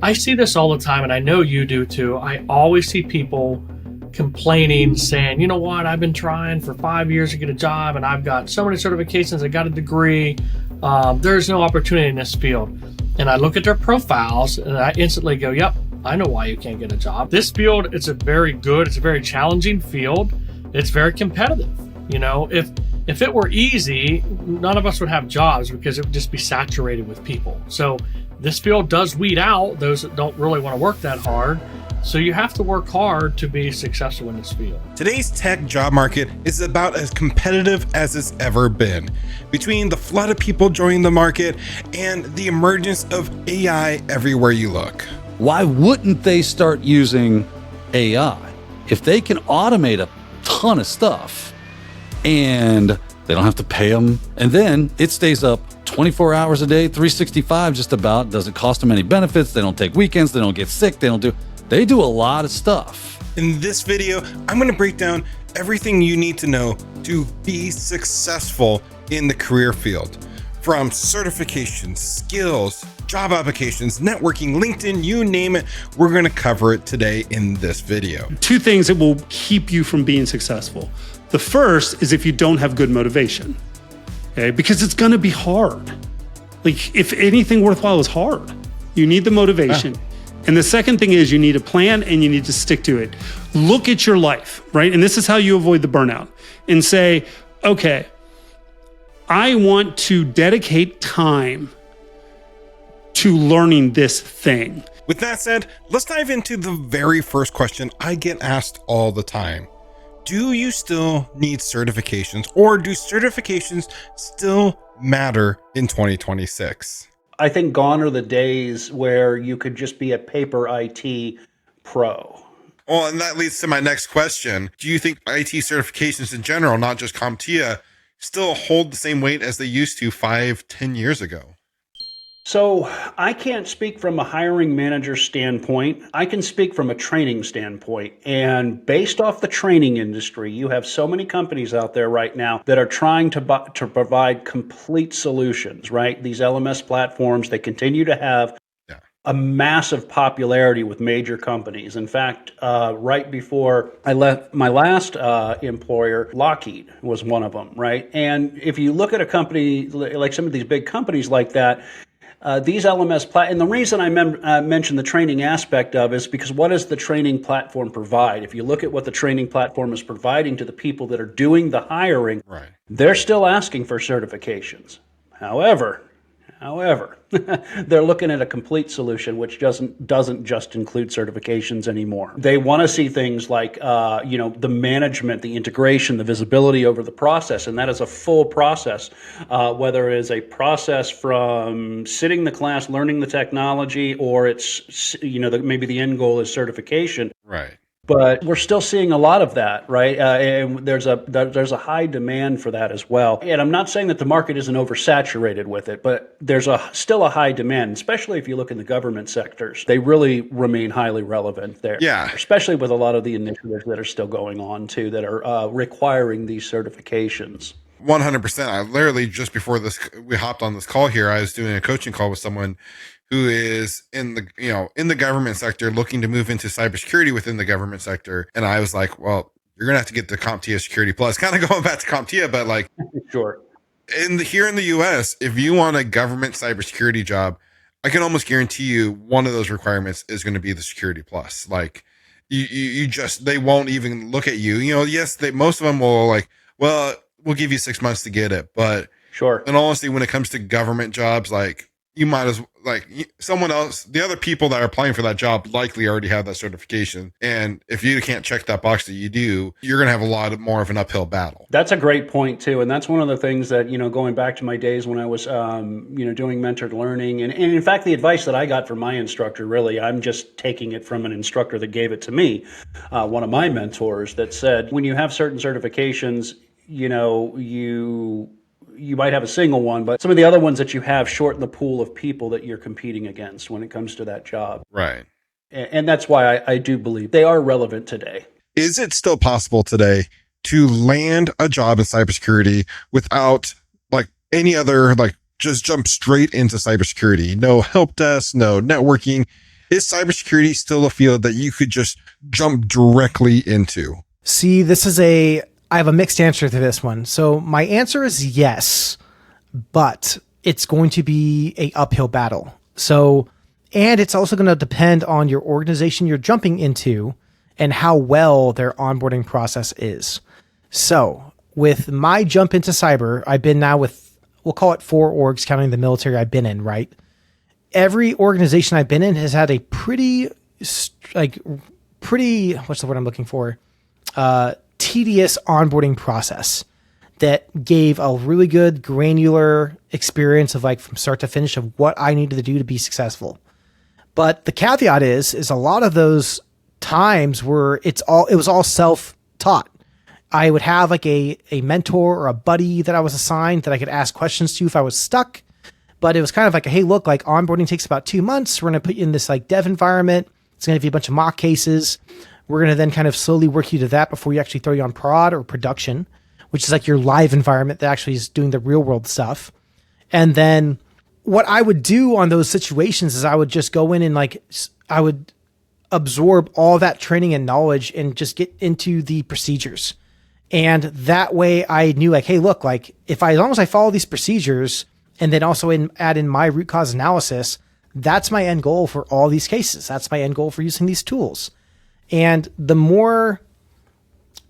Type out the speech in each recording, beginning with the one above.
I see this all the time, and I know you do too. I always see people complaining, saying, you know what, I've been trying for 5 years to get a job, and I've got so many certifications, I got a degree. There's no opportunity in this field. And I look at their profiles, and I instantly go, yep, I know why you can't get a job. This field, it's a very challenging field. It's very competitive. You know, if it were easy, none of us would have jobs because it would just be saturated with people. So this field does weed out those that don't really want to work that hard. So you have to work hard to be successful in this field. Today's tech job market is about as competitive as it's ever been. Between the flood of people joining the market and the emergence of AI everywhere you look. Why wouldn't they start using AI? If they can automate a ton of stuff and they don't have to pay them, and then it stays up 24 hours a day, 365 just about, doesn't cost them any benefits, they don't take weekends, they don't get sick, they do a lot of stuff. In this video, I'm going to break down everything you need to know to be successful in the career field. From certifications, skills, job applications, networking, LinkedIn, you name it, we're going to cover it today in this video. Two things that will keep you from being successful. The first is if you don't have good motivation, okay? Because it's going to be hard. Like, if anything worthwhile is hard, you need the motivation. And the second thing is you need a plan and you need to stick to it. Look at your life, right? And this is how you avoid the burnout, and say, okay, I want to dedicate time to learning this thing. With that said, let's dive into the very first question I get asked all the time. Do you still need certifications, or do certifications still matter in 2026? I think gone are the days where you could just be a paper IT pro. Well, and that leads to my next question. Do you think IT certifications in general, not just CompTIA, still hold the same weight as they used to 5-10 years ago? So I can't speak from a hiring manager standpoint. I can speak from a training standpoint. And based off the training industry, you have so many companies out there right now that are trying to provide complete solutions, right? These LMS platforms, they continue to have a massive popularity with major companies. In fact, right before I left my last employer, Lockheed was one of them, right? And if you look at a company, like some of these big companies like that, these LMS and the reason I mentioned the training aspect of is because what does the training platform provide? If you look at what the training platform is providing to the people that are doing the hiring, right, they're still asking for certifications. However, they're looking at a complete solution, which doesn't just include certifications anymore. They want to see things like, the management, the integration, the visibility over the process, and that is a full process. Whether it is a process from sitting the class, learning the technology, or it's maybe the end goal is certification. Right. But we're still seeing a lot of that, right? And there's a high demand for that as well. And I'm not saying that the market isn't oversaturated with it, but there's still a high demand, especially if you look in the government sectors. They really remain highly relevant there. Yeah. Especially with a lot of the initiatives that are still going on too, that are requiring these certifications. 100%. I literally, just before we hopped on this call here, I was doing a coaching call with someone who is in the government sector, looking to move into cybersecurity within the government sector. And I was like, well, you're going to have to get the CompTIA Security Plus, kind of going back to CompTIA, but like, sure. Here in the US, if you want a government cybersecurity job, I can almost guarantee you one of those requirements is going to be the Security Plus. Like they won't even look at you. Yes, most of them will like, well, we'll give you 6 months to get it. But sure. And honestly, when it comes to government jobs, like, you might as someone else, the other people that are applying for that job likely already have that certification. And if you can't check that box that you do, you're going to have a lot more of an uphill battle. That's a great point too. And that's one of the things that, going back to my days when I was, doing mentored learning. And in fact, the advice that I got from my instructor, really, I'm just taking it from an instructor that gave it to me. One of my mentors that said, when you have certain certifications, you might have a single one, but some of the other ones that you have shorten the pool of people that you're competing against when it comes to that job. Right. And that's why I do believe they are relevant today. Is it still possible today to land a job in cybersecurity without like any other, like just jump straight into cybersecurity? No help desk, no networking. Is cybersecurity still a field that you could just jump directly into? See, I have a mixed answer to this one. So my answer is yes, but it's going to be a uphill battle. So, and it's also going to depend on your organization you're jumping into and how well their onboarding process is. So with my jump into cyber, I've been now with, we'll call it 4 orgs, counting the military I've been in, right? Every organization I've been in has had a pretty, what's the word I'm looking for? Tedious onboarding process that gave a really good granular experience of like from start to finish of what I needed to do to be successful. But the caveat is a lot of those times where it was all self-taught. I would have like a mentor or a buddy that I was assigned that I could ask questions to if I was stuck. But it was kind of like, hey, look, like onboarding takes about 2 months. We're going to put you in this like dev environment. It's going to be a bunch of mock cases. We're going to then kind of slowly work you to that before we actually throw you on prod or production, which is like your live environment that actually is doing the real world stuff. And then what I would do on those situations is I would just go in and like, I would absorb all that training and knowledge and just get into the procedures. And that way I knew like, hey, look, like as long as I follow these procedures and then also add in my root cause analysis, that's my end goal for all these cases. That's my end goal for using these tools. And the more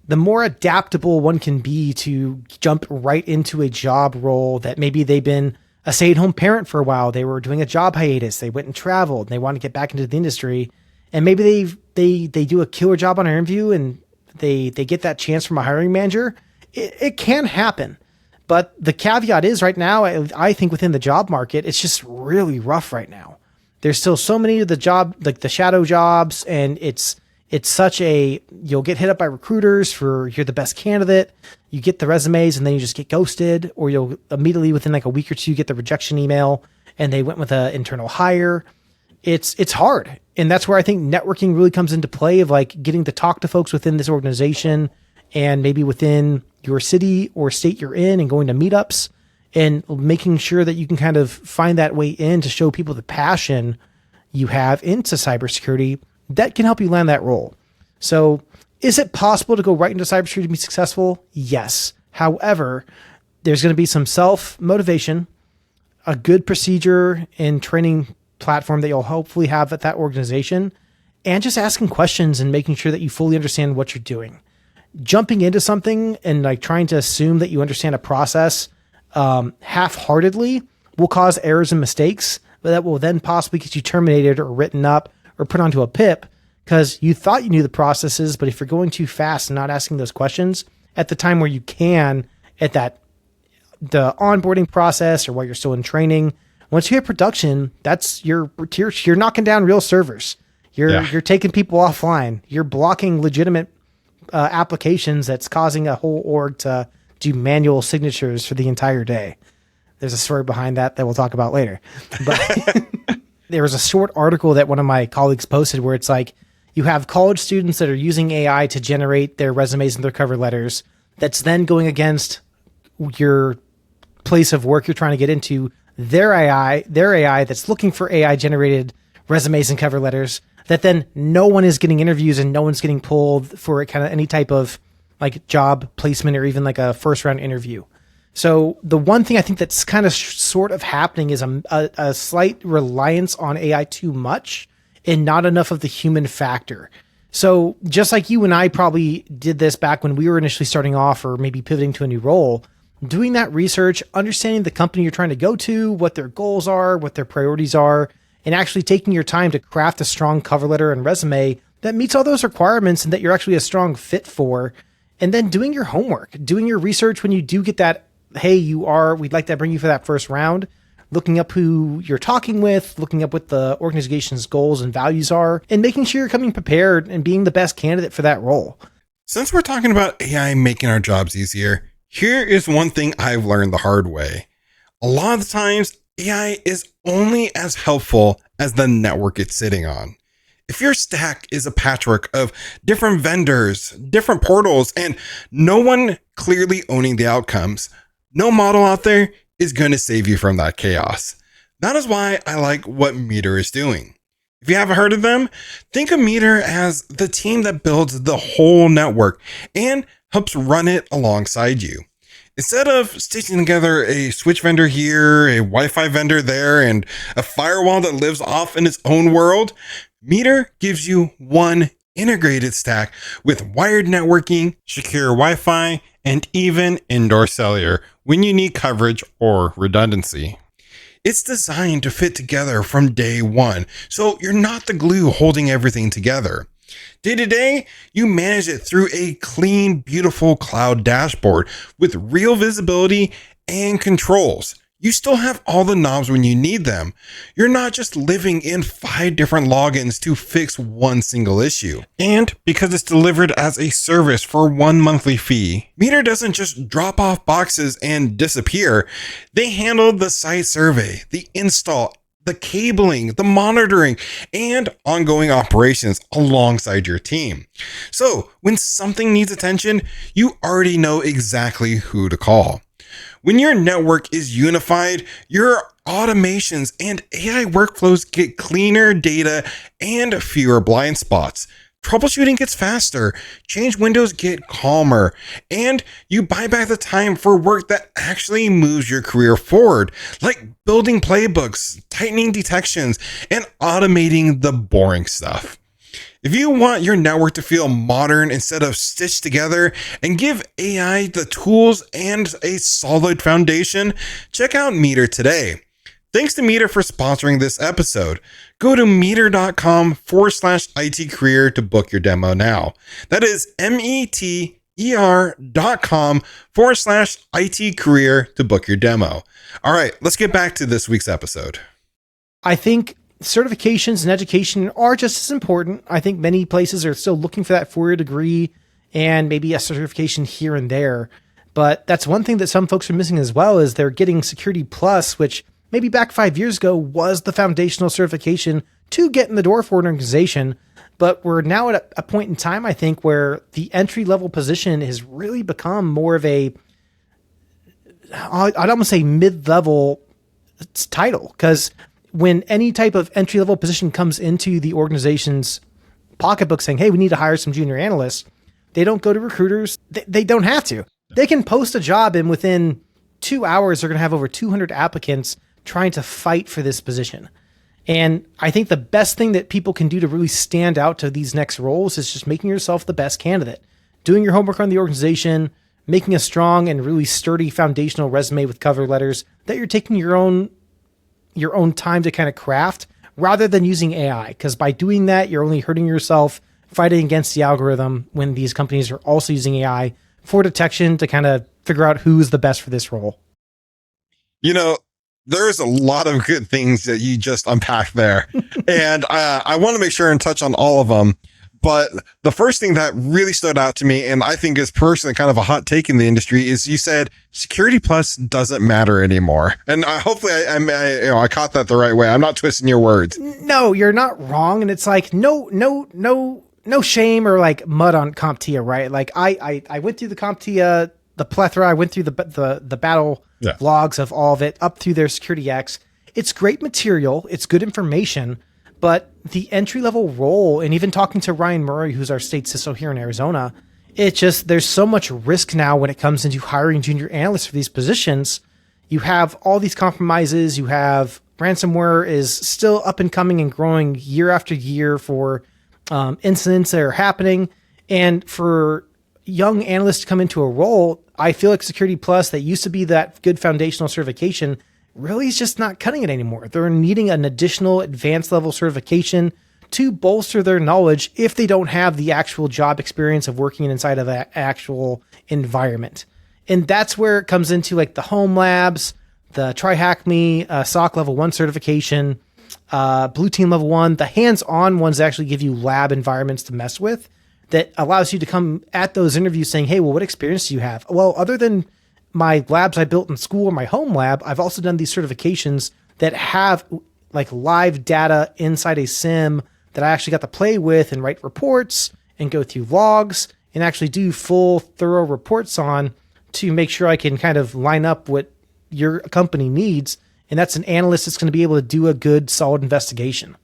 adaptable one can be to jump right into a job role that maybe they've been a stay-at-home parent for a while, they were doing a job hiatus, they went and traveled, and they want to get back into the industry, and maybe they do a killer job on an interview and they get that chance from a hiring manager. It can happen. But the caveat is right now, I think within the job market, it's just really rough right now. There's still so many of the job, like the shadow jobs, and it's such you'll get hit up by recruiters for you're the best candidate. You get the resumes and then you just get ghosted, or you'll immediately within like a week or two get the rejection email and they went with an internal hire. It's hard. And that's where I think networking really comes into play of like getting to talk to folks within this organization and maybe within your city or state you're in and going to meetups and making sure that you can kind of find that way in to show people the passion you have into cybersecurity that can help you land that role. So is it possible to go right into cybersecurity and be successful? Yes. However, there's going to be some self-motivation, a good procedure and training platform that you'll hopefully have at that organization, and just asking questions and making sure that you fully understand what you're doing. Jumping into something and like trying to assume that you understand a process half-heartedly will cause errors and mistakes, but that will then possibly get you terminated or written up or put onto a PIP because you thought you knew the processes, but if you're going too fast and not asking those questions at the time where you can at the onboarding process or while you're still in training, once you hit production, that's you're knocking down real servers. You're taking people offline. You're blocking legitimate applications that's causing a whole org to do manual signatures for the entire day. There's a story behind that we'll talk about later. But there was a short article that one of my colleagues posted where it's like you have college students that are using AI to generate their resumes and their cover letters. That's then going against your place of work you're trying to get into, their AI that's looking for AI generated resumes and cover letters, that then no one is getting interviews and no one's getting pulled for kind of any type of like job placement or even like a first round interview. So the one thing I think that's kind of sort of happening is a slight reliance on AI too much and not enough of the human factor. So just like you and I probably did this back when we were initially starting off or maybe pivoting to a new role, doing that research, understanding the company you're trying to go to, what their goals are, what their priorities are, and actually taking your time to craft a strong cover letter and resume that meets all those requirements and that you're actually a strong fit for. And then doing your homework, doing your research when you do get that, hey, we'd like to bring you for that first round, looking up who you're talking with, looking up what the organization's goals and values are, and making sure you're coming prepared and being the best candidate for that role. Since we're talking about AI making our jobs easier, here is one thing I've learned the hard way. A lot of the times, AI is only as helpful as the network it's sitting on. If your stack is a patchwork of different vendors, different portals, and no one clearly owning the outcomes, no model out there is going to save you from that chaos. That is why I like what Meter is doing. If you haven't heard of them, think of Meter as the team that builds the whole network and helps run it alongside you. Instead of stitching together a switch vendor here, a Wi-Fi vendor there, and a firewall that lives off in its own world, Meter gives you one integrated stack with wired networking, secure Wi-Fi, and even indoor cellular when you need coverage or redundancy. It's designed to fit together from day one, so you're not the glue holding everything together. Day to day, you manage it through a clean, beautiful cloud dashboard with real visibility and controls. You still have all the knobs when you need them. You're not just living in 5 different logins to fix one single issue. And because it's delivered as a service for one monthly fee, Meter doesn't just drop off boxes and disappear. They handle the site survey, the install, the cabling, the monitoring, and ongoing operations alongside your team. So when something needs attention, you already know exactly who to call. When your network is unified, your automations and AI workflows get cleaner data and fewer blind spots. Troubleshooting gets faster, change windows get calmer, and you buy back the time for work that actually moves your career forward, like building playbooks, tightening detections, and automating the boring stuff. If you want your network to feel modern instead of stitched together and give AI the tools and a solid foundation, check out Meter today. Thanks to Meter for sponsoring this episode. Go to meter.com/IT career to book your demo now. That is meter.com/IT career to book your demo. All right, let's get back to this week's episode. I think certifications and education are just as important. I think many places are still looking for that 4-year degree and maybe a certification here and there. But that's one thing that some folks are missing as well, is they're getting Security Plus, which maybe back 5 years ago was the foundational certification to get in the door for an organization. But we're now at a point in time, I think, where the entry-level position has really become more of a, I'd almost say mid-level title, because when any type of entry-level position comes into the organization's pocketbook saying, hey, we need to hire some junior analysts, they don't go to recruiters. They don't have to. They can post a job, and within 2 hours, they're going to have over 200 applicants trying to fight for this position. And I think the best thing that people can do to really stand out to these next roles is just making yourself the best candidate, doing your homework on the organization, making a strong and really sturdy foundational resume with cover letters that you're taking your own time to kind of craft, rather than using AI. Because by doing that, you're only hurting yourself, fighting against the algorithm when these companies are also using AI for detection to kind of figure out who's the best for this role. You know, there's a lot of good things that you just unpacked there. And I want to make sure and touch on all of them. But the first thing that really stood out to me, and I think is personally kind of a hot take in the industry, is you said Security Plus doesn't matter anymore. And hopefully I caught that the right way. I'm not twisting your words. No, you're not wrong. And it's like, no shame or like mud on CompTIA, right? Like I went through the CompTIA, the plethora. I went through the battle logs of all of it up through their Security X. It's great material. It's good information. But the entry-level role, and even talking to Ryan Murray, who's our state CISO here in Arizona, there's so much risk now when it comes into hiring junior analysts for these positions. You have all these compromises. You have ransomware is still up and coming and growing year after year for incidents that are happening. And for young analysts to come into a role, I feel like Security Plus, that used to be that good foundational certification, really is just not cutting it anymore. They're needing an additional advanced level certification to bolster their knowledge if they don't have the actual job experience of working inside of an actual environment. And that's where it comes into like the home labs, the TryHackMe, SOC level 1 certification, Blue Team level 1. The hands-on ones actually give you lab environments to mess with that allows you to come at those interviews saying, hey, well, what experience do you have? Well, other than my labs I built in school or my home lab, I've also done these certifications that have like live data inside a SIM that I actually got to play with and write reports and go through logs and actually do full thorough reports on to make sure I can kind of line up what your company needs. And that's an analyst that's going to be able to do a good, solid investigation.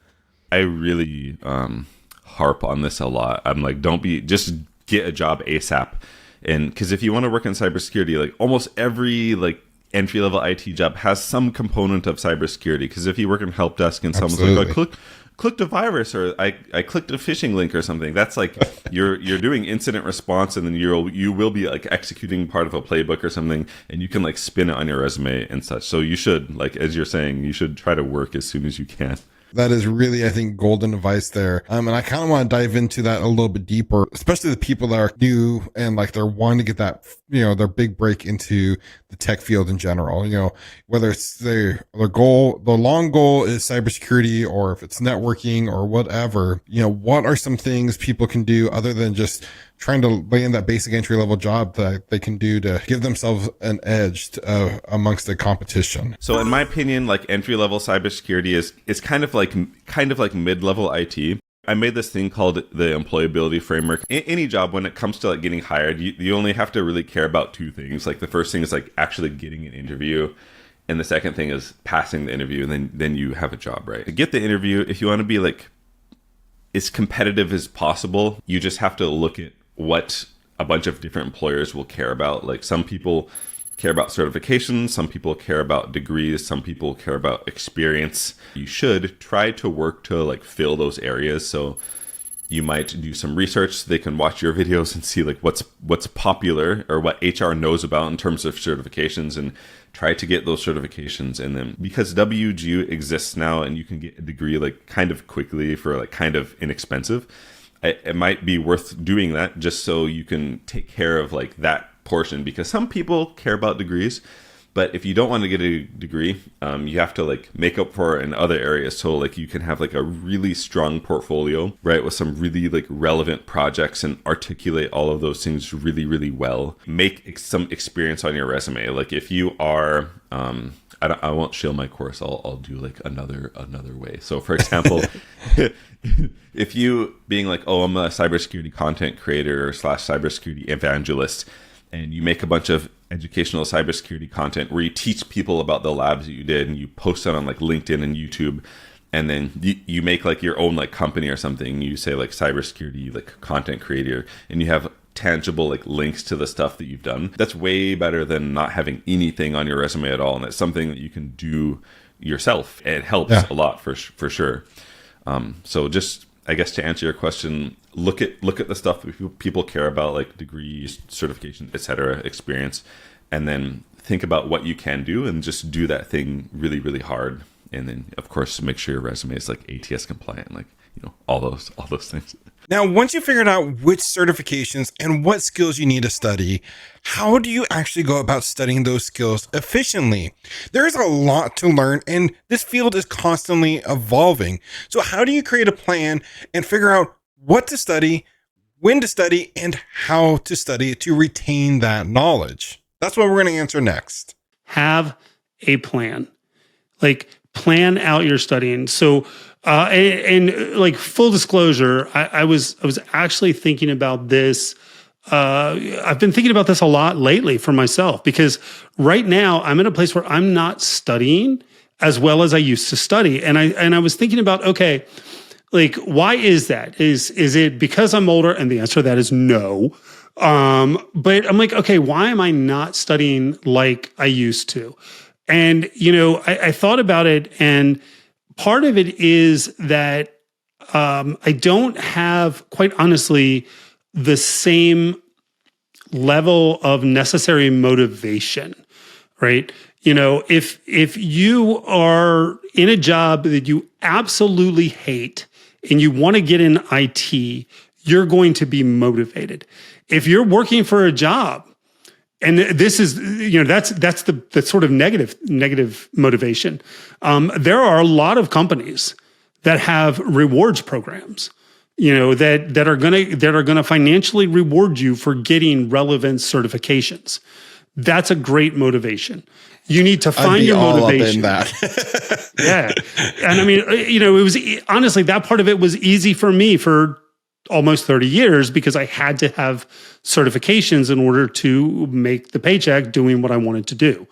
I really harp on this a lot. I'm like, just get a job ASAP. And because if you want to work in cybersecurity, like almost every like entry level IT job has some component of cybersecurity. Because if you work in help desk and someone's like, oh, clicked a virus, or I clicked a phishing link or something, that's like you're doing incident response, and then you will be like executing part of a playbook or something, and you can like spin it on your resume and such. So you should, like, as you're saying, you should try to work as soon as you can. That is really, I think, golden advice there. And I kind of want to dive into that a little bit deeper, especially the people that are new and like they're wanting to get that, their big break into the tech field in general. Whether it's their goal, the long goal is cybersecurity, or if it's networking or whatever, what are some things people can do other than just trying to lay in that basic entry level job that they can do to give themselves an edge amongst the competition? So in my opinion, like entry level cybersecurity is kind of like mid-level IT. I made this thing called the employability framework. In any job, when it comes to like getting hired, you only have to really care about two things. Like the first thing is like actually getting an interview, and the second thing is passing the interview, and then you have a job, right? To get the interview, if you want to be like as competitive as possible, you just have to look at what a bunch of different employers will care about. Like some people care about certifications, some people care about degrees, some people care about experience. You should try to work to like fill those areas. So you might do some research so they can watch your videos and see like what's popular or what HR knows about in terms of certifications, and try to get those certifications. And then because WGU exists now and you can get a degree like kind of quickly for like kind of inexpensive, it might be worth doing that just so you can take care of like that portion, because some people care about degrees, but if you don't want to get a degree, you have to like make up for it in other areas. So like you can have like a really strong portfolio, right, with some really like relevant projects, and articulate all of those things really, really well. Make some experience on your resume. Like if you are, I won't shill my course. I'll do like another way. So for example, if you being like, oh, I'm a cybersecurity content creator / cybersecurity evangelist, and you make a bunch of educational cybersecurity content where you teach people about the labs that you did, and you post it on like LinkedIn and YouTube, and then you make like your own like company or something. You say like cybersecurity like content creator, and you have tangible like links to the stuff that you've done. That's way better than not having anything on your resume at all, and it's something that you can do yourself. It helps a lot for sure. So just, I guess, to answer your question, look at the stuff that people care about, like degrees, certification, etc., experience, and then think about what you can do, and just do that thing really, really hard. And then, of course, make sure your resume is like ATS compliant, like all those things. Now, once you figured out which certifications and what skills you need to study, how do you actually go about studying those skills efficiently? There's a lot to learn, and this field is constantly evolving. So how do you create a plan and figure out what to study, when to study, and how to study to retain that knowledge? That's what we're going to answer next. Have a plan. Like, plan out your studying. So, and like full disclosure, I was actually thinking about this. I've been thinking about this a lot lately for myself, because right now I'm in a place where I'm not studying as well as I used to study. And I was thinking about, okay, like, why is that? Is it because I'm older? And the answer to that is no. But I'm like, okay, why am I not studying like I used to? And, I thought about it, and part of it is that I don't have, quite honestly, the same level of necessary motivation, right? If you are in a job that you absolutely hate and you want to get in IT, you're going to be motivated. If you're working for a job, and this is, that's the sort of negative motivation. There are a lot of companies that have rewards programs, that are gonna financially reward you for getting relevant certifications. That's a great motivation. You need to find your motivation. I'd be all up in that. Yeah, and I mean, it was honestly, that part of it was easy for me for almost 30 years, because I had to have certifications in order to make the paycheck doing what I wanted to do.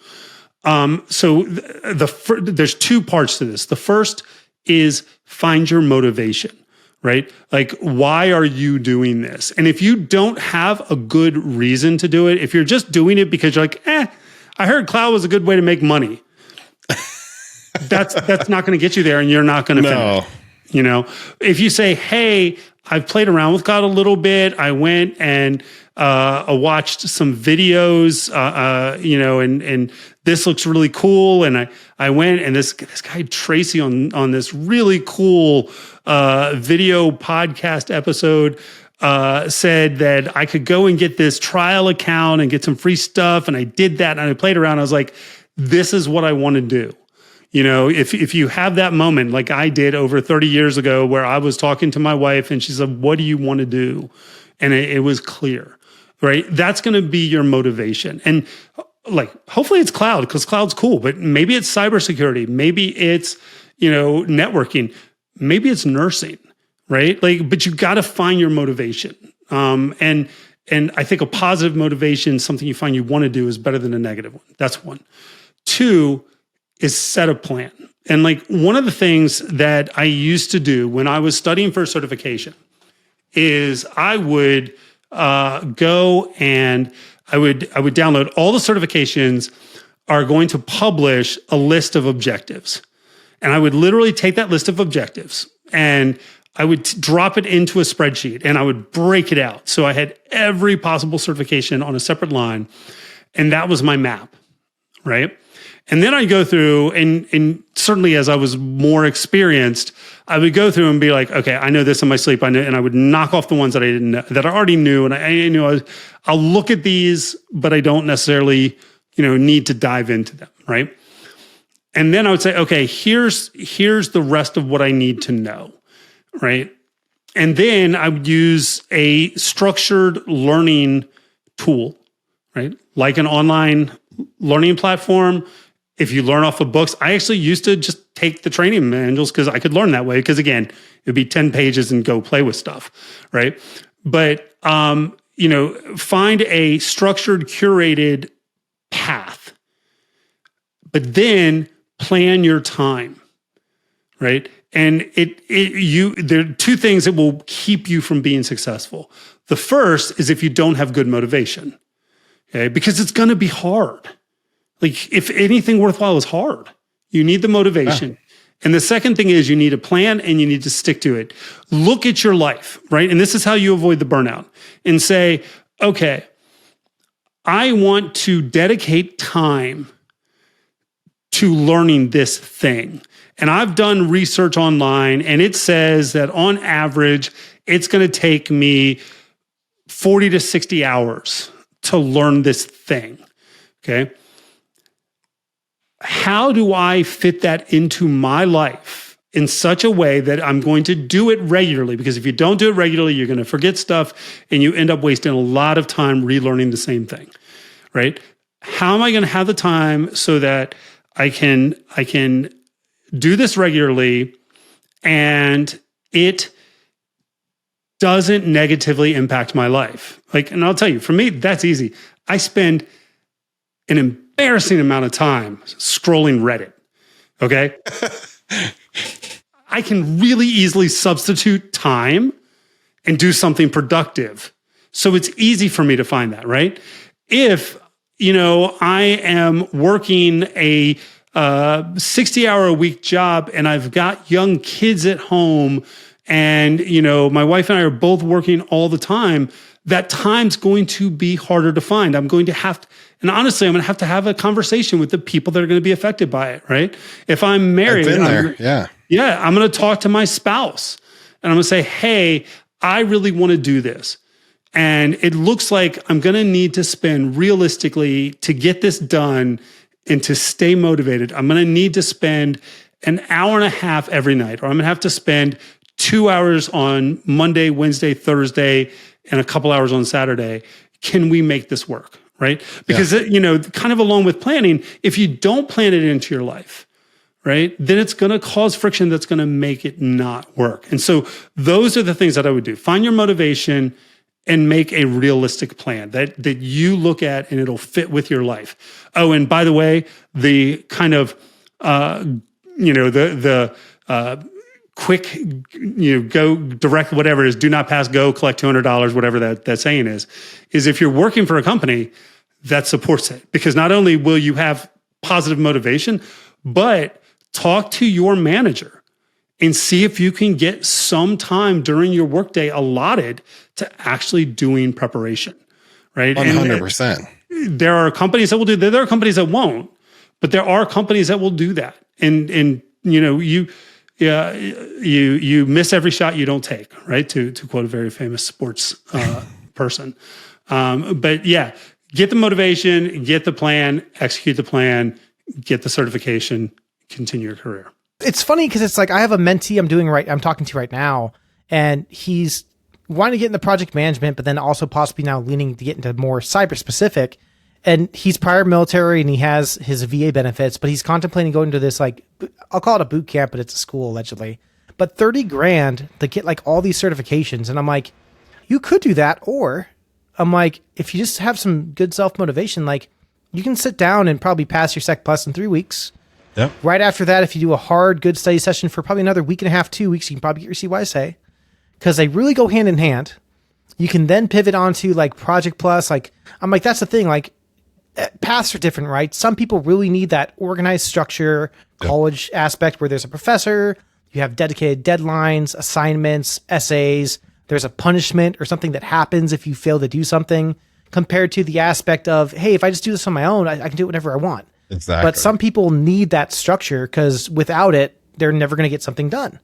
So there's two parts to this. The first is find your motivation, right? Like, why are you doing this? And if you don't have a good reason to do it, if you're just doing it because you're like, I heard cloud was a good way to make money, that's not going to get you there, and you're not going to finish. You know, if you say, hey, I've played around with cloud a little bit. I went and watched some videos, and this looks really cool. And I went, and this guy Tracy on this really cool video podcast episode said that I could go and get this trial account and get some free stuff. And I did that, and I played around. I was like, this is what I want to do. You know, if you have that moment like I did over 30 years ago where I was talking to my wife and she said, what do you want to do? And it was clear, right? That's going to be your motivation. And like, hopefully it's cloud, because cloud's cool, but maybe it's cybersecurity. Maybe it's, networking. Maybe it's nursing, right? Like, but you got to find your motivation. And I think a positive motivation, something you find you want to do, is better than a negative one. That's one. Two is set a plan. And like, one of the things that I used to do when I was studying for a certification is I would go and I would download all the certifications are going to publish a list of objectives. And I would literally take that list of objectives and I would drop it into a spreadsheet and I would break it out. So I had every possible certification on a separate line. And that was my map, right? And then I go through, and certainly as I was more experienced, I would go through and be like, okay, I know this in my sleep. I know, and I would knock off the ones that I didn't know, that I already knew. And I knew I'll look at these, but I don't necessarily, need to dive into them, right? And then I would say, okay, here's the rest of what I need to know, right? And then I would use a structured learning tool, right? Like an online learning platform. If you learn off of books, I actually used to just take the training manuals because I could learn that way. Because again, it'd be 10 pages and go play with stuff, right? But find a structured, curated path. But then plan your time, right? And there are two things that will keep you from being successful. The first is if you don't have good motivation, okay? Because it's going to be hard. Like, if anything worthwhile is hard, you need the motivation. And the second thing is you need a plan and you need to stick to it. Look at your life, right? And this is how you avoid the burnout, and say, okay, I want to dedicate time to learning this thing. And I've done research online, and it says that on average, it's going to take me 40 to 60 hours to learn this thing, okay? How do I fit that into my life in such a way that I'm going to do it regularly? Because if you don't do it regularly, you're going to forget stuff and you end up wasting a lot of time relearning the same thing, right? How am I going to have the time so that I can do this regularly and it doesn't negatively impact my life? Like, and I'll tell you, for me, that's easy. I spend an embarrassing amount of time scrolling Reddit, okay? I can really easily substitute time and do something productive. So it's easy for me to find that, right? If, I am working a 60-hour-a-week job and I've got young kids at home and, my wife and I are both working all the time, that time's going to be harder to find. I'm going to have to, and honestly, I'm going to have a conversation with the people that are going to be affected by it, right? If I'm married, I've been there. Yeah, I'm going to talk to my spouse and I'm going to say, hey, I really want to do this. And it looks like I'm going to need to spend, realistically, to get this done and to stay motivated, I'm going to need to spend an hour and a half every night, or I'm going to have to spend 2 hours on Monday, Wednesday, Thursday, and a couple hours on Saturday. Can we make this work? Right? Because, kind of along with planning, if you don't plan it into your life, right, then it's going to cause friction that's going to make it not work. And so those are the things that I would do. Find your motivation and make a realistic plan that you look at and it'll fit with your life. Oh, and by the way, the kind of, quick, go direct, whatever it is, do not pass, go collect $200, whatever that saying is if you're working for a company that supports it. Because not only will you have positive motivation, but talk to your manager and see if you can get some time during your workday allotted to actually doing preparation, right? 100%. And there are companies that will do that. There are companies that won't, but there are companies that will do that. And you miss every shot you don't take, right? To quote a very famous sports person. But yeah, get the motivation, get the plan, execute the plan, get the certification, continue your career. It's funny because it's like I have a mentee I'm talking to right now, and he's wanting to get into project management, but then also possibly now leaning to get into more cyber specific. And he's prior military and he has his VA benefits, but he's contemplating going to this, like, I'll call it a boot camp, but it's a school allegedly, but 30 grand to get like all these certifications. And I'm like, you could do that. Or I'm like, if you just have some good self-motivation, like you can sit down and probably pass your Sec Plus in 3 weeks. Yep. Right after that, if you do a hard, good study session for probably another week and a half, 2 weeks, you can probably get your CYSA, because they really go hand in hand. You can then pivot onto like Project Plus. Like, I'm like, that's the thing. Like, paths are different, right? Some people really need that organized structure, college aspect where there's a professor, you have dedicated deadlines, assignments, essays, there's a punishment or something that happens if you fail to do something, compared to the aspect of, hey, if I just do this on my own, I can do whatever I want. Exactly. But some people need that structure because without it, they're never going to get something done.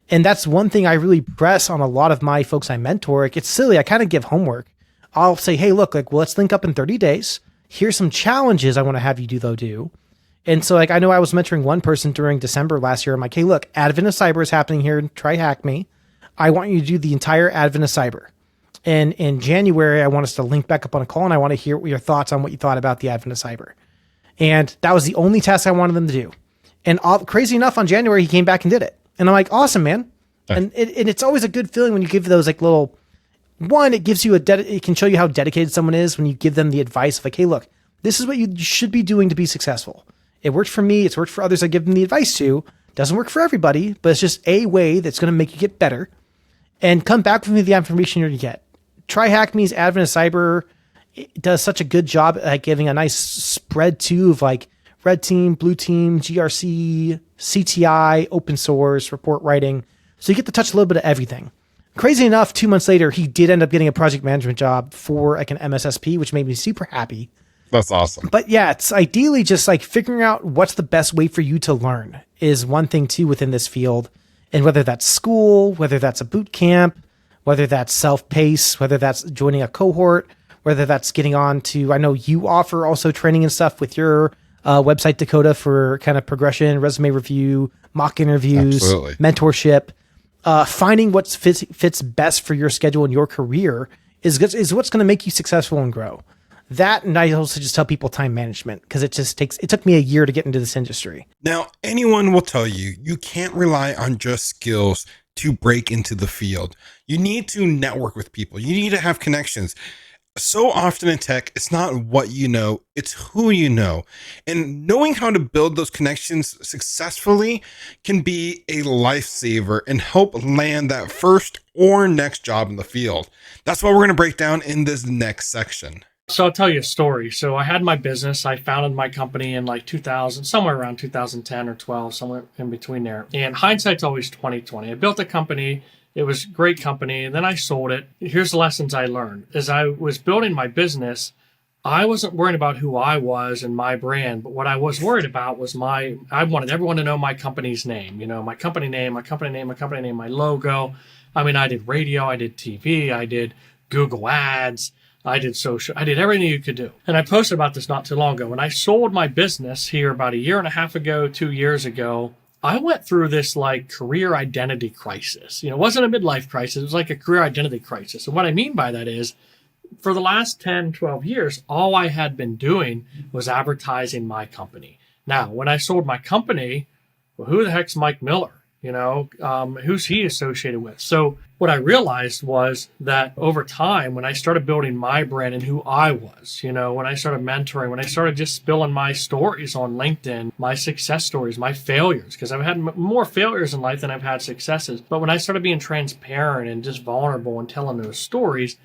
And that's one thing I really press on a lot of my folks I mentor. Like, it's silly. I kind of give homework. I'll say, hey, look, like, well, let's link up in 30 days. Here's some challenges I want to have you do. And so, like, I know I was mentoring one person during December last year. I'm like, hey, look, Advent of Cyber is happening here. Try Hack Me. I want you to do the entire Advent of Cyber. And in January, I want us to link back up on a call, and I want to hear your thoughts on what you thought about the Advent of Cyber. And that was the only task I wanted them to do. And crazy enough, on January, he came back and did it. And I'm like, awesome, man. And it's always a good feeling when you give those like little, one, it gives you it can show you how dedicated someone is when you give them the advice of like, hey, look, this is what you should be doing to be successful. It worked for me. It's worked for others I give them the advice to. Doesn't work for everybody, but it's just a way that's going to make you get better. And come back with me the information you're going to get. Try Hack Me's Advent of Cyber. It does such a good job at giving a nice spread too of like red team, blue team, GRC, CTI, open source, report writing. So you get to touch a little bit of everything. Crazy enough, 2 months later, he did end up getting a project management job for like an MSSP, which made me super happy. That's awesome. But yeah, it's ideally just like figuring out what's the best way for you to learn is one thing too within this field. And whether that's school, whether that's a boot camp, whether that's self-pace, whether that's joining a cohort, whether that's getting on to, I know you offer also training and stuff with your website, Dakota, for kind of progression, resume review, mock interviews, Absolutely. mentorship. Finding what fits best for your schedule and your career is what's going to make you successful and grow. That, and I also just tell people time management, because it took me a year to get into this industry. Now, anyone will tell you, you can't rely on just skills to break into the field. You need to network with people. You need to have connections. So often in tech, it's not what you know, it's who you know. And knowing how to build those connections successfully can be a lifesaver and help land that first or next job in the field. That's what we're going to break down in this next section. So I'll tell you a story. So I had my business. I founded my company in like 2000, somewhere around 2010 or 12, somewhere in between there. And hindsight's always 2020. I built a company. It was a great company. And then I sold it. Here's the lessons I learned. As I was building my business, I wasn't worried about who I was and my brand. But what I was worried about was I wanted everyone to know my company's name. You know, my company name, my logo. I mean, I did radio, I did TV, I did Google Ads. I did social. I did everything you could do. And I posted about this not too long ago. When I sold my business here about a year and a half ago, 2 years ago, I went through this like career identity crisis. You know, it wasn't a midlife crisis. It was like a career identity crisis. And what I mean by that is for the last 10, 12 years, all I had been doing was advertising my company. Now, when I sold my company, well, who the heck's Mike Miller? Who's he associated with? So what I realized was that over time, when I started building my brand and who I was, when I started mentoring, when I started just spilling my stories on LinkedIn, my success stories, my failures, because I've had more failures in life than I've had successes. But when I started being transparent and just vulnerable and telling those stories,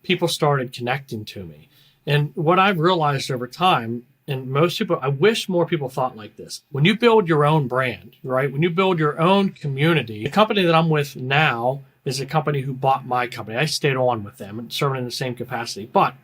people started connecting to me. And what I've realized over time, and most people, I wish more people thought like this. When you build your own brand, right? When you build your own community, the company that I'm with now is a company who bought my company. I stayed on with them and serving in the same capacity. But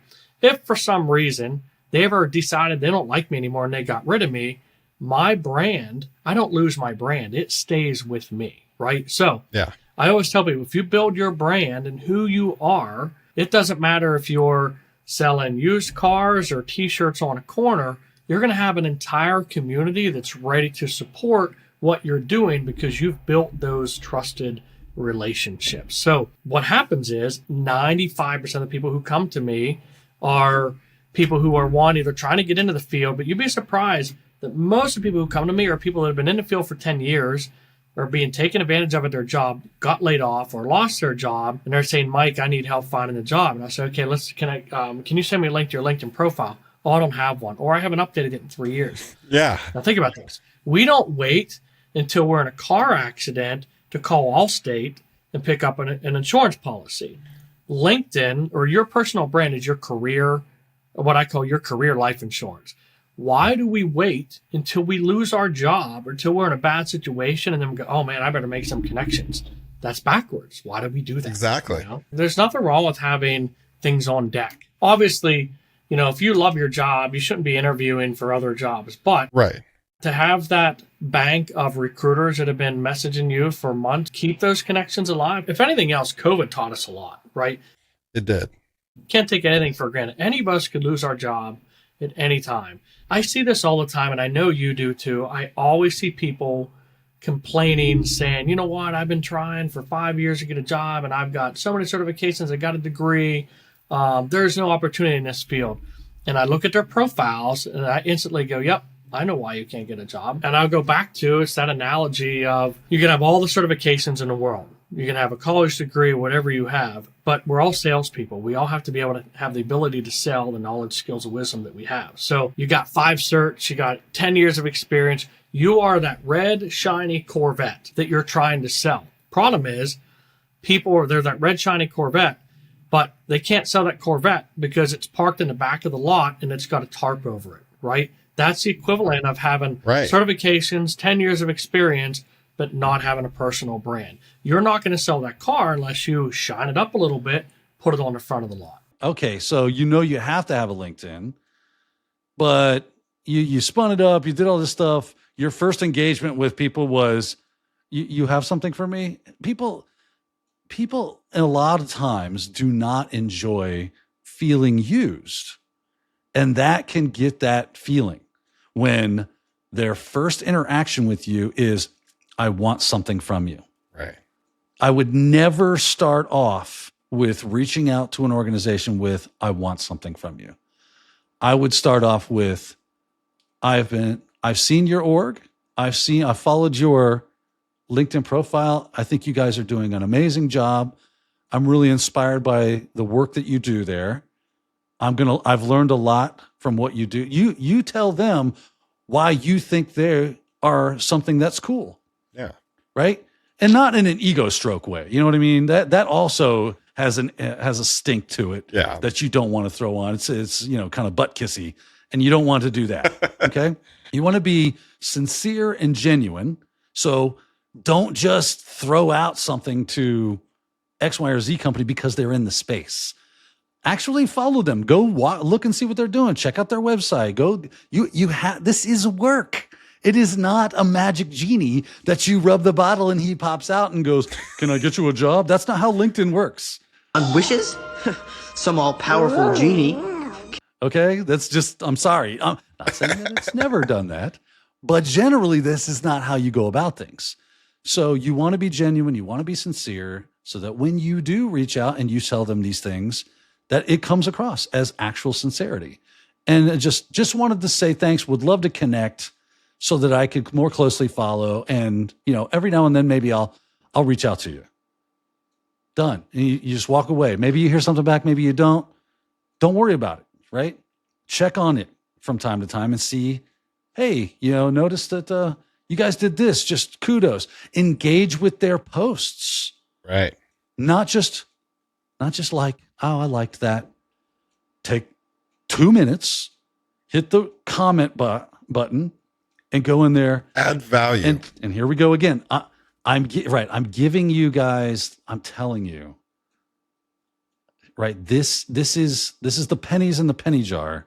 if for some reason they ever decided they don't like me anymore and they got rid of me, my brand, I don't lose my brand. It stays with me, right? So Yeah. I always tell people, if you build your brand and who you are, it doesn't matter if you're selling used cars or t-shirts on a corner, you're going to have an entire community that's ready to support what you're doing because you've built those trusted relationships. So what happens is 95% of the people who come to me are people who are either trying to get into the field, but you'd be surprised that most of the people who come to me are people that have been in the field for 10 years, are being taken advantage of at their job, got laid off or lost their job, and they're saying, Mike, I need help finding a job. And I say, okay, can you send me a link to your LinkedIn profile? Oh, I don't have one, or I haven't updated it in 3 years. Yeah. Now think about this. We don't wait until we're in a car accident to call Allstate and pick up an insurance policy. LinkedIn or your personal brand is your career, what I call your career life insurance. Why do we wait until we lose our job or until we're in a bad situation and then we go, oh man, I better make some connections? That's backwards. Why do we do that? Exactly. There's nothing wrong with having things on deck. Obviously, if you love your job, you shouldn't be interviewing for other jobs. But Right. to have that bank of recruiters that have been messaging you for months, keep those connections alive. If anything else, COVID taught us a lot, right? It did. Can't take anything for granted. Any of us could lose our job at any time. I see this all the time, and I know you do too. I always see people complaining, saying, you know what, I've been trying for 5 years to get a job, and I've got so many certifications, I got a degree. There's no opportunity in this field. And I look at their profiles, and I instantly go, yep, I know why you can't get a job. And I'll go back to, it's that analogy of you can have all the certifications in the world. You can have a college degree, whatever you have, but we're all salespeople. We all have to be able to have the ability to sell the knowledge, skills, and wisdom that we have. So you got 5 certs, you got 10 years of experience. You are that red, shiny Corvette that you're trying to sell. Problem is, they're that red, shiny Corvette, but they can't sell that Corvette because it's parked in the back of the lot and it's got a tarp over it, right? That's the equivalent of having certifications, 10 years of experience, but not having a personal brand. You're not going to sell that car unless you shine it up a little bit, put it on the front of the lot. Okay, so you have to have a LinkedIn, but you spun it up, you did all this stuff. Your first engagement with people was, you have something for me? People a lot of times do not enjoy feeling used. And that can get that feeling when their first interaction with you is, I want something from you. Right. I would never start off with reaching out to an organization with, I want something from you. I would start off with, I've seen your org. I followed your LinkedIn profile. I think you guys are doing an amazing job. I'm really inspired by the work that you do there. I've learned a lot from what you do. You tell them why you think they are something that's cool. Yeah. Right. And not in an ego stroke way. You know what I mean? That also has a stink to it. Yeah. That you don't want to throw on. It's kind of butt kissy, and you don't want to do that. Okay. You want to be sincere and genuine. So don't just throw out something to X, Y, or Z company because they're in the space. Actually follow them. Go look and see what they're doing. Check out their website. This is work. It is not a magic genie that you rub the bottle and he pops out and goes, can I get you a job? That's not how LinkedIn works. On wishes? Some all-powerful genie. Okay, I'm sorry. I'm not saying that it's never done that, but generally this is not how you go about things. So you want to be genuine, you want to be sincere, so that when you do reach out and you tell them these things, that it comes across as actual sincerity. And just wanted to say thanks, would love to connect. so that I could more closely follow. And, every now and then maybe I'll reach out to you. Done. And you just walk away. Maybe you hear something back. Maybe you don't. Don't worry about it, right? Check on it from time to time and see, hey, notice that you guys did this. Just kudos. Engage with their posts. Right. Not just like, oh, I liked that. Take 2 minutes, hit the comment button, and go in there. Add value. And here we go again. I'm giving you guys. I'm telling you. Right. This is the pennies in the penny jar.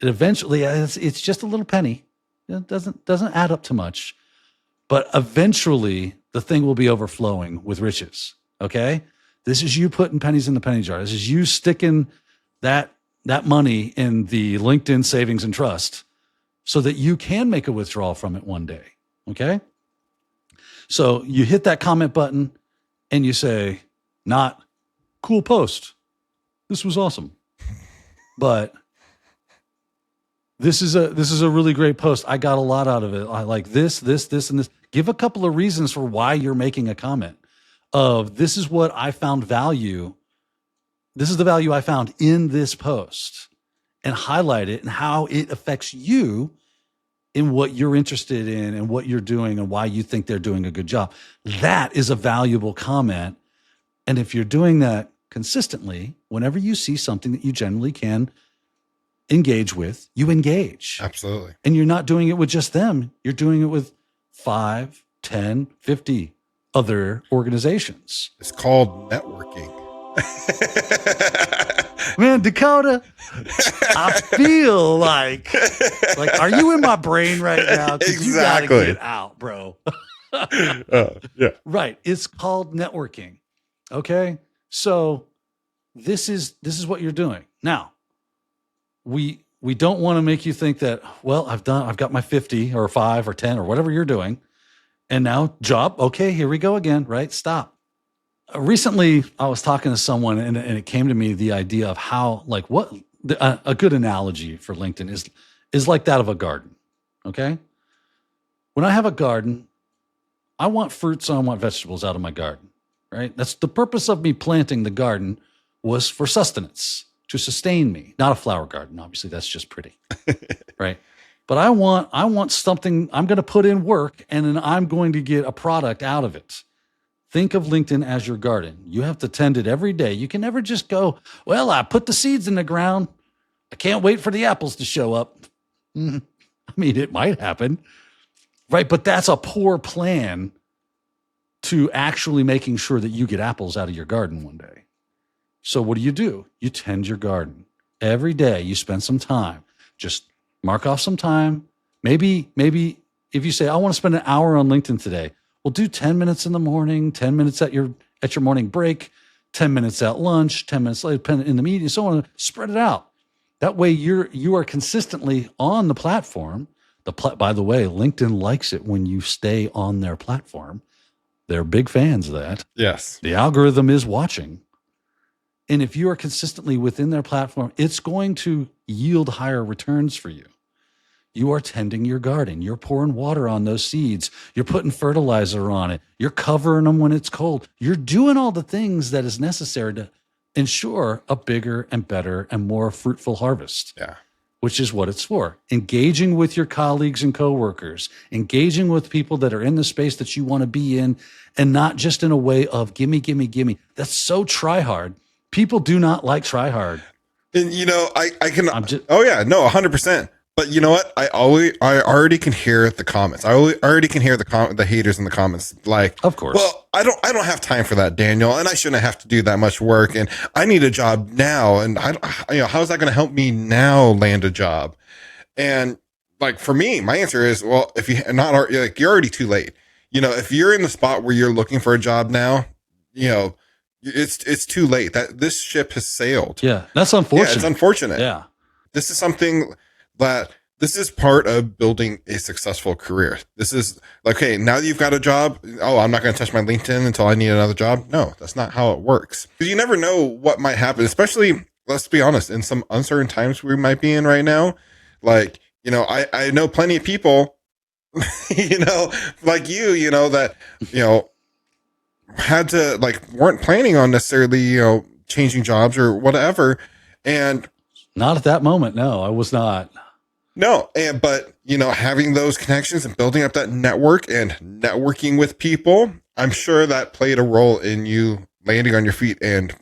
It eventually, it's just a little penny. It doesn't add up to much, but eventually the thing will be overflowing with riches. Okay. This is you putting pennies in the penny jar. This is you sticking that money in the LinkedIn savings and trust so that you can make a withdrawal from it one day. Okay. So you hit that comment button and you say, not cool post. This was awesome. But this is a really great post. I got a lot out of it. I like this, and this. Give a couple of reasons for why you're making a comment of this is what I found value. This is the value I found in this post, and highlight it and how it affects you in what you're interested in and what you're doing and why you think they're doing a good job. That is a valuable comment. And if you're doing that consistently, whenever you see something that you generally can engage with, you engage. Absolutely. And you're not doing it with just them. You're doing it with 5, 10, 50 other organizations. It's called networking. Man, Dakota, I feel like, are you in my brain right now? 'Cause Exactly. You gotta get out, bro. Yeah. Right. It's called networking. Okay. So this is what you're doing. Now, we don't want to make you think that, well, I've got my 50 or 5 or 10 or whatever you're doing. And now job. Okay, here we go again, right? Stop. Recently, I was talking to someone and it came to me the idea of how, a good analogy for LinkedIn is like that of a garden. Okay. When I have a garden, I want fruits and I want vegetables out of my garden, right? That's the purpose of me planting the garden, was for sustenance, to sustain me, not a flower garden. Obviously that's just pretty, right? But I want something, I'm going to put in work and then I'm going to get a product out of it. Think of LinkedIn as your garden. You have to tend it every day. You can never just go, well, I put the seeds in the ground. I can't wait for the apples to show up. I mean, it might happen, right? But that's a poor plan to actually making sure that you get apples out of your garden one day. So what do? You tend your garden. Every day you spend some time. Just mark off some time. Maybe if you say, I want to spend an hour on LinkedIn today, well, do 10 minutes in the morning, 10 minutes at your morning break, 10 minutes at lunch, 10 minutes later in the meeting, so on. Spread it out. That way you are consistently on the platform. By the way, LinkedIn likes it when you stay on their platform. They're big fans of that. Yes. The algorithm is watching. And if you are consistently within their platform, it's going to yield higher returns for you. You are tending your garden. You're pouring water on those seeds. You're putting fertilizer on it. You're covering them when it's cold. You're doing all the things that is necessary to ensure a bigger and better and more fruitful harvest. Yeah. Which is what it's for. Engaging with your colleagues and coworkers, engaging with people that are in the space that you want to be in, and not just in a way of gimme, gimme, gimme. That's so try hard. People do not like try hard. And I can. 100%. But you know what? I already can hear the comments. I already can hear the haters in the comments. Like, of course. Well, I don't have time for that, Daniel, and I shouldn't have to do that much work. And I need a job now. And how is that going to help me now land a job? And like for me, my answer is, well, if you're not you're already too late. If you're in the spot where you're looking for a job now, it's too late. That this ship has sailed. Yeah, that's unfortunate. Yeah, it's unfortunate. Yeah, this is something. But this is part of building a successful career. This is like, okay, now that you've got a job, I'm not going to touch my LinkedIn until I need another job. No, that's not how it works. Because you never know what might happen, especially, let's be honest, in some uncertain times we might be in right now. Like, I know plenty of people you know, like you know, that, you know, had to, like, weren't planning on necessarily, you know, changing jobs or whatever. And Not at that moment. No, I was not. no, but, you know, having those connections and building up that network and networking with people, I'm sure that played a role in you landing on your feet and,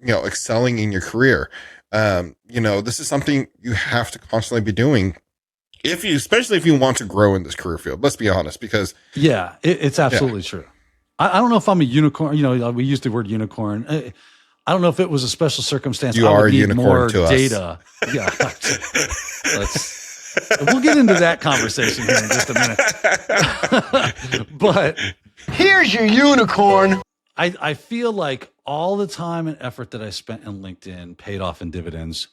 you know, excelling in your career. You know, this is something you have to constantly be doing especially if you want to grow in this career field. Let's be honest, because Yeah, it's absolutely true. I don't know if I'm a unicorn. You know, we used the word unicorn. I don't know if it was a special circumstance. You I are would a need unicorn more to us. data. Yeah. We'll get into that conversation here in just a minute. But Here's your unicorn. I feel like all the time and effort that I spent in LinkedIn paid off in dividends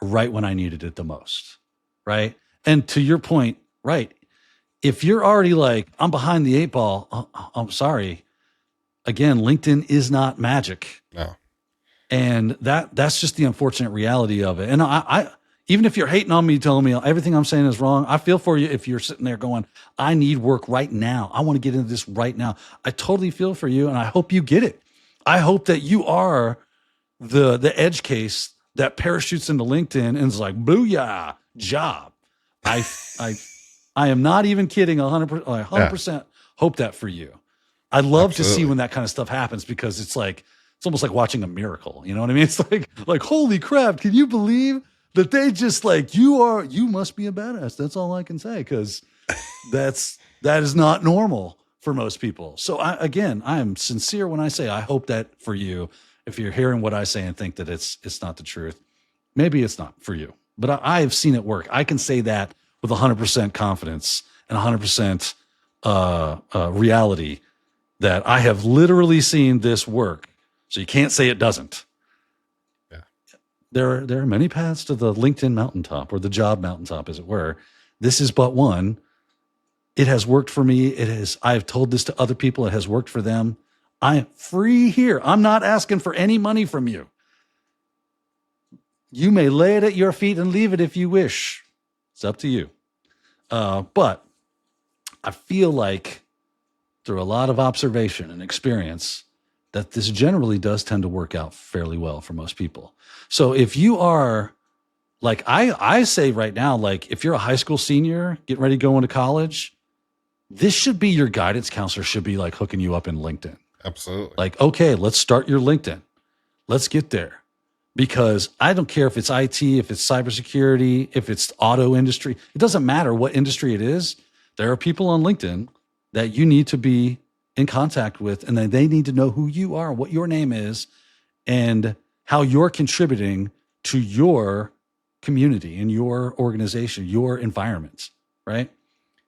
right when I needed it the most. Right. And to your point, right. If you're already like, I'm behind the 8 ball, I'm sorry. Again, LinkedIn is not magic. no. And that's just the unfortunate reality of it. And I even if you're hating on me, telling me everything I'm saying is wrong, I feel for you if you're sitting there going, I need work right now. I want to get into this right now. I totally feel for you, and I hope you get it. I hope that you are the edge case that parachutes into LinkedIn and is like, booyah, job. I am not even kidding. 100% hope that for you. I love to see when that kind of stuff happens, because it's almost like watching a miracle. You know what I mean? It's like, holy crap. Can you believe that they just like, you must be a badass. That's all I can say. Cause that is not normal for most people. So I am sincere when I say, I hope that for you, if you're hearing what I say and think that it's not the truth, maybe it's not for you, but I have seen it work. I can say that with 100% confidence and 100% reality, that I have literally seen this work. So you can't say it doesn't. Yeah. There are many paths to the LinkedIn mountaintop, or the job mountaintop, as it were. This is but one. It has worked for me. I've told this to other people. It has worked for them. I'm free here. I'm not asking for any money from you. You may lay it at your feet and leave it if you wish. It's up to you. But I feel like, through a lot of observation and experience, that this generally does tend to work out fairly well for most people. So if you are, like I say right now, like if you're a high school senior getting ready to go into college, this should be your guidance counselor should be like hooking you up in LinkedIn. Absolutely. Like, okay, let's start your LinkedIn. Let's get there. Because I don't care if it's IT, if it's cybersecurity, if it's auto industry. It doesn't matter what industry it is. There are people on LinkedIn that you need to be in contact with, and then they need to know who you are, what your name is, and how you're contributing to your community and your organization, your environment, right?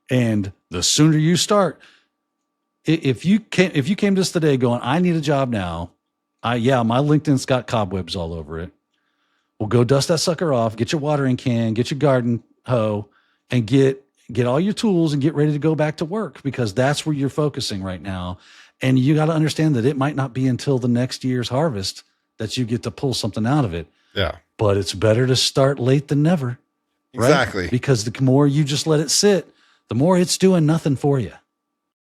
And the sooner you start, if you came to us today going, I need a job now, my LinkedIn's got cobwebs all over it. Well, go dust that sucker off, get your watering can, get your garden hoe, and get all your tools and get ready to go back to work, because that's where you're focusing right now. And you got to understand that it might not be until the next year's harvest that you get to pull something out of it. Yeah. But it's better to start late than never. Right? Exactly. Because the more you just let it sit, the more it's doing nothing for you.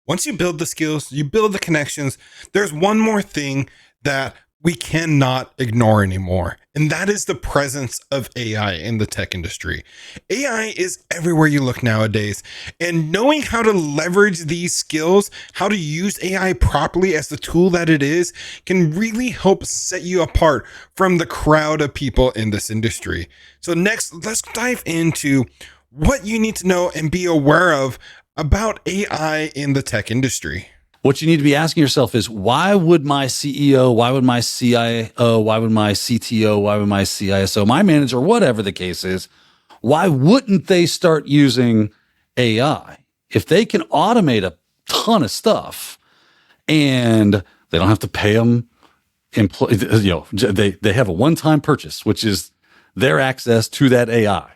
Once you build the skills, you build the connections, there's one more thing that we cannot ignore anymore. And that is the presence of AI in the tech industry. AI is everywhere you look nowadays. And knowing how to leverage these skills, how to use AI properly as the tool that it is, can really help set you apart from the crowd of people in this industry. So next, let's dive into what you need to know and be aware of about AI in the tech industry. What you need to be asking yourself is, why would my CEO, why would my CIO, why would my CTO, why would my CISO, my manager, whatever the case is, why wouldn't they start using AI? If they can automate a ton of stuff and they don't have to pay them, they have a one-time purchase, which is their access to that AI,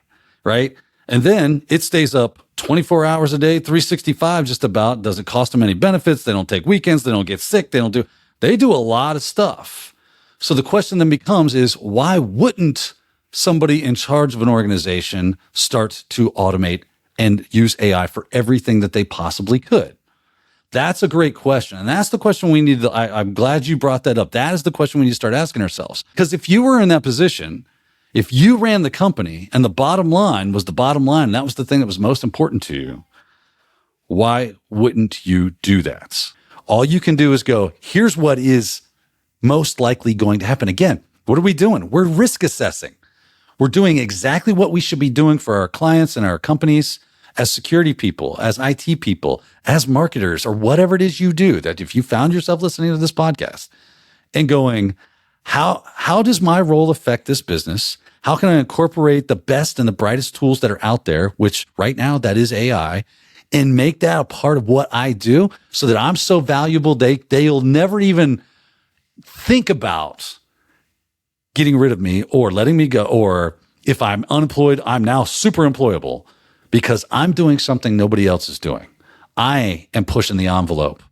right? And then it stays up 24 hours a day, 365 just about. Doesn't cost them any benefits. They don't take weekends. They don't get sick. They do a lot of stuff. So the question then becomes is, why wouldn't somebody in charge of an organization start to automate and use AI for everything that they possibly could? That's a great question. And that's the question we need to, I'm glad you brought that up. That is the question we need to start asking ourselves. Because if you were in that position, if you ran the company and the bottom line was the bottom line, and that was the thing that was most important to you, why wouldn't you do that? All you can do is go, here's what is most likely going to happen. Again, what are we doing? We're risk assessing. We're doing exactly what we should be doing for our clients and our companies as security people, as IT people, as marketers, or whatever it is you do. That if you found yourself listening to this podcast and going, how does my role affect this business? How can I incorporate the best and the brightest tools that are out there, which right now that is AI, and make that a part of what I do so that I'm so valuable they'll never even think about getting rid of me or letting me go, or if I'm unemployed, I'm now super employable because I'm doing something nobody else is doing. I am pushing the envelope